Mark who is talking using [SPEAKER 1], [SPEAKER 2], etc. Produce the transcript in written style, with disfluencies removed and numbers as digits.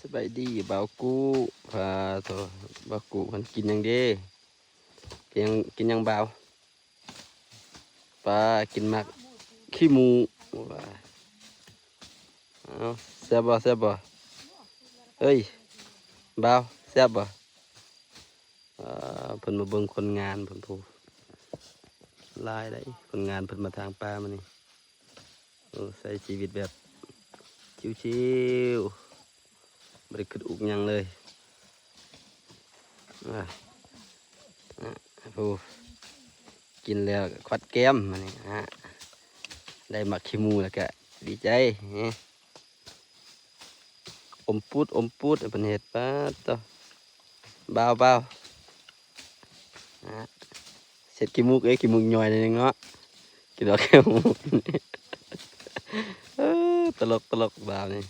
[SPEAKER 1] สบายดีบ่าวกู้พาโถบ่าวกู้มันกินยังเด้กินยังบ่าวปลากินมักขี้หมูว่าเอาแซ่บบ่เอ้ยบ่าวแซ่บบ่เพิ่นมาเบิ่งคนงานเพิ่นผู้ลายได้คนงานเพิ่นมาทางปลามานี่ใช้ชีวิตแบบชิวๆไม่ได้คิดอุกหยังเลยผู้กินแล้วควัดแก้มมานี่ได้หมักขี้มูแล้วก็ดีใจอมปูดเป็นเห็ดป้าต่อเบาเสร็จขี้มูกขี้มูกย่อยเลยเงาะกินดอกแก้วตลกบ่าวนี่